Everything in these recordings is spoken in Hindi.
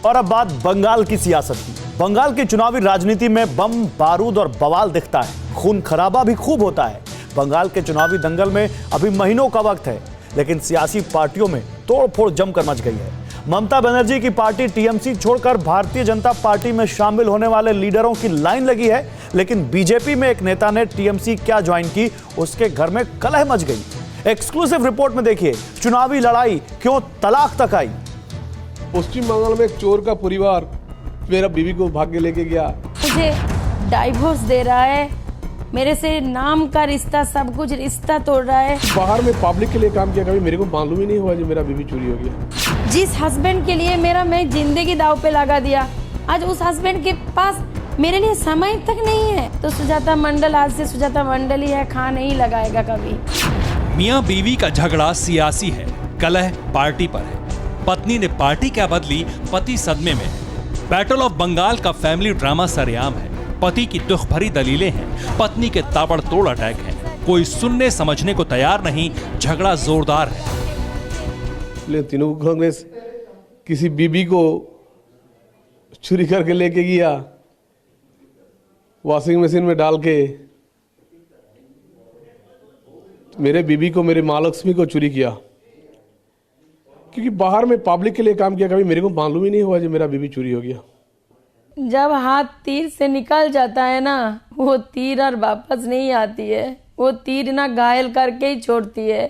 और अब बात बंगाल की सियासत की। बंगाल की चुनावी राजनीति में बम बारूद और बवाल दिखता है, खून खराबा भी खूब होता है। बंगाल के चुनावी दंगल में अभी महीनों का वक्त है, लेकिन सियासी पार्टियों में तोड़फोड़ जमकर मच गई है। ममता बनर्जी की पार्टी टीएमसी छोड़कर भारतीय जनता पार्टी में शामिल होने वाले लीडरों की लाइन लगी है, लेकिन बीजेपी में एक नेता ने टीएमसी क्या ज्वाइन की, उसके घर में कलह मच गई। एक्सक्लूसिव रिपोर्ट में देखिए, चुनावी लड़ाई क्यों तलाक तक आई। पश्चिम बंगाल में एक चोर का परिवार मेरा बीवी को भाग के लेके गया। मुझे डाइवोर्स दे रहा है, मेरे से नाम का रिश्ता, सब कुछ रिश्ता तोड़ रहा है। बाहर में पब्लिक के लिए काम किया, कभी मेरे को मालूम ही नहीं हुआ जो मेरा बीवी चोरी हो गया। जिस हस्बैंड के लिए मैं जिंदगी दाव पे लगा दिया, आज उस हस्बैंड के पास मेरे लिए समय तक नहीं है। तो सुजाता मंडल आज से सुजाता मंडल ही है, खा नहीं लगाएगा कभी। मियां बीवी का झगड़ा सियासी है, कलह पार्टी पर है। पत्नी ने पार्टी क्या बदली, पति सदमे में। बैटल ऑफ बंगाल का फैमिली ड्रामा सरेआम है। पति की दुख भरी दलीलें हैं, पत्नी के ताबड़तोड़ अटैक है। कोई सुनने समझने को तैयार नहीं, झगड़ा जोरदार है। तृणमूल कांग्रेस किसी बीबी को चोरी करके लेके गया, वॉशिंग मशीन में डाल के मेरे बीबी को, मेरे माँ लक्ष्मी को चोरी किया। क्योंकि बाहर में पब्लिक के लिए काम किया, कभी मेरे को मालूम ही नहीं हुआ जो मेरा बीबी चोरी हो गया। जब हाथ तीर से निकल जाता है ना, वो तीर और वापस नहीं आती है। वो तीर ना घायल करके ही छोड़ती है।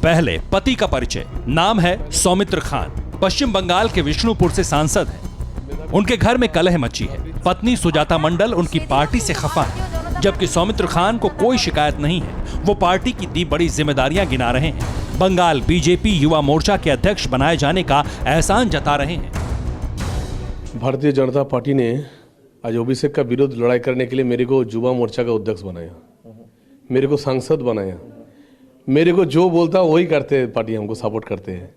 पहले पति का परिचय। नाम है सौमित्र खान, पश्चिम बंगाल के विष्णुपुर से सांसद हैं। उनके घर में कलह मची है। पत्नी सुजाता मंडल उनकी पार्टी से खफा है, जबकि सौमित्र खान को कोई शिकायत नहीं है। वो पार्टी की दी बड़ी जिम्मेदारियां गिना रहे हैं। बंगाल बीजेपी युवा मोर्चा के अध्यक्ष बनाए जाने का एहसान जता रहे हैं। भारतीय जनता पार्टी ने आज ओबीसी का विरोध लड़ाई करने के लिए मेरे को युवा मोर्चा का अध्यक्ष बनाया, मेरे को सांसद बनाया। मेरे को जो बोलता वही करते हैं, पार्टी हमको सपोर्ट करते हैं।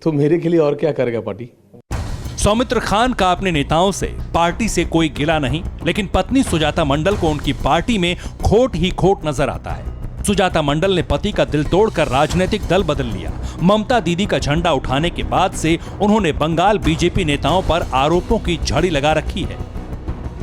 तो मेरे के लिए और क्या करेगा पार्टी। सौमित्र खान का अपने नेताओं से, पार्टी से कोई गिला नहीं, लेकिन पत्नी सुजाता मंडल को उनकी पार्टी में खोट ही खोट नजर आता है। सुजाता मंडल ने पति का दिल तोड़कर राजनीतिक दल बदल लिया। ममता दीदी का झंडा उठाने के बाद से उन्होंने बंगाल बीजेपी नेताओं पर आरोपों की झड़ी लगा रखी है।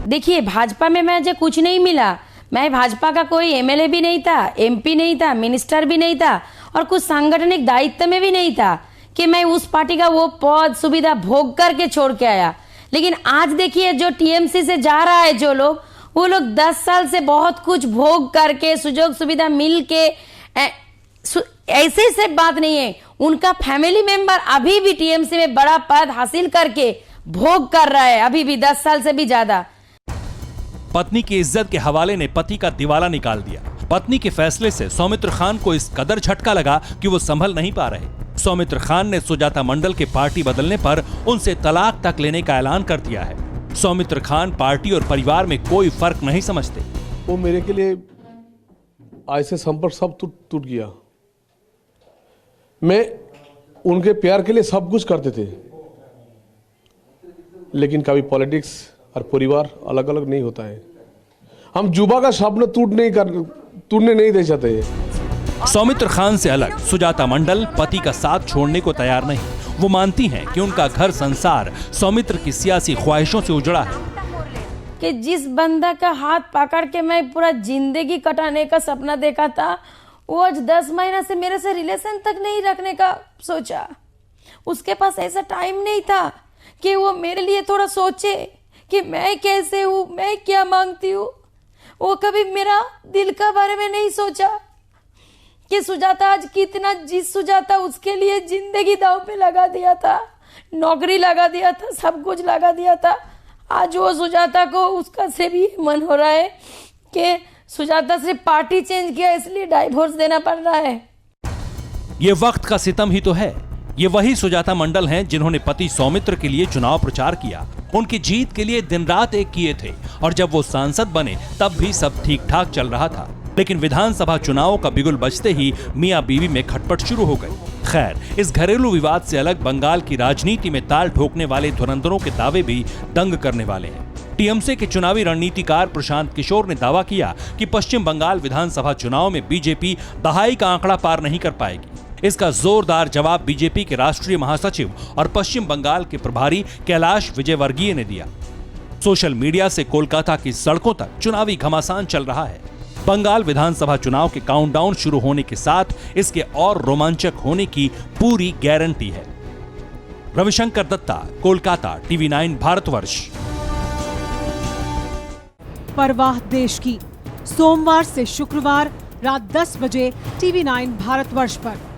देखिए, भाजपा में मुझे कुछ नहीं मिला। मैं भाजपा का कोई एमएलए भी नहीं था, एमपी नहीं था, मिनिस्टर भी नहीं था, और कुछ सांगठनिक दायित्व में भी नहीं था कि मैं उस पार्टी का वो पद सुविधा भोग करके छोड़ के आया। लेकिन आज देखिए, जो टीएमसी से जा रहा है जो लोग, वो लोग 10 साल से बहुत कुछ भोग करके, सुजोग सुविधा मिल के, ऐसे से बात नहीं है। उनका फैमिली मेंबर अभी भी टीएमसी में बड़ा पद हासिल करके भोग कर रहा है, अभी भी 10 साल से भी ज्यादा। पत्नी की इज्जत के हवाले ने पति का दिवाला निकाल दिया। पत्नी के फैसले से सौमित्र खान को इस कदर झटका लगा कि वो संभल नहीं पा रहे। सौमित्र खान ने सुजाता मंडल के पार्टी बदलने पर उनसे तलाक तक लेने का ऐलान कर दिया है। सौमित्र खान पार्टी और परिवार में कोई फर्क नहीं समझते। वो मेरे के लिए आज से संपर्क सब टूट गया। मैं उनके प्यार के लिए सब कुछ करते थे, लेकिन कभी पॉलिटिक्स और परिवार अलग अलग नहीं होता है। हम जुबा का सपना टूटने नहीं दे सकते। सौमित्र खान से अलग सुजाता मंडल पति का साथ छोड़ने को तैयार नहीं। वो मानती हैं कि उनका घर संसार सौमित्र की सियासी ख्वाहिशों से उजड़ा है। कि जिस बंदा का हाथ पकड़ के मैं पूरा जिंदगी कटाने का सपना देखा था, वो आज 10 महीना से मेरे से रिलेशन तक नहीं रखने का सोचा। उसके पास ऐसा टाइम नहीं था कि वो मेरे लिए थोड़ा सोचे कि मैं कैसे हूँ, मैं क्या मांगती हूँ। वो कभी मेरा दिल का बारे में नहीं सोचा कि सुजाता आज कितना, जिस सुजाता उसके लिए जिंदगी दांव पे लगा दिया था, नौकरी लगा दिया था, सब कुछ लगा दिया था। आज वो सुजाता को उसका से भी मन हो रहा है कि सुजाता से पार्टी चेंज किया, इसलिए डाइवोर्स देना पड़ रहा है। ये वक्त का सितम ही तो है। ये वही सुजाता मंडल हैं जिन्होंने पति सौमित्र के लिए चुनाव प्रचार किया, उनकी जीत के लिए दिन रात एक किए थे, और जब वो सांसद बने तब भी सब ठीक ठाक चल रहा था। लेकिन विधानसभा चुनाव का बिगुल बजते ही मियां बीवी में खटपट शुरू हो गई। खैर, इस घरेलू विवाद से अलग बंगाल की राजनीति में ताल ठोकने वाले धुरंधरों के दावे भी दंग करने वाले हैं। टीएमसी के चुनावी रणनीतिकार प्रशांत किशोर ने दावा किया कि पश्चिम बंगाल विधानसभा चुनाव में बीजेपी दहाई का आंकड़ा पार नहीं कर पाएगी। इसका जोरदार जवाब बीजेपी के राष्ट्रीय महासचिव और पश्चिम बंगाल के प्रभारी कैलाश विजयवर्गीय ने दिया। सोशल मीडिया से कोलकाता की सड़कों तक चुनावी घमासान चल रहा है। बंगाल विधानसभा चुनाव के काउंटडाउन शुरू होने के साथ इसके और रोमांचक होने की पूरी गारंटी है। रविशंकर दत्ता, कोलकाता, TV9 भारतवर्ष। परवाह देश की, सोमवार से शुक्रवार रात 10 बजे TV9 भारतवर्ष पर।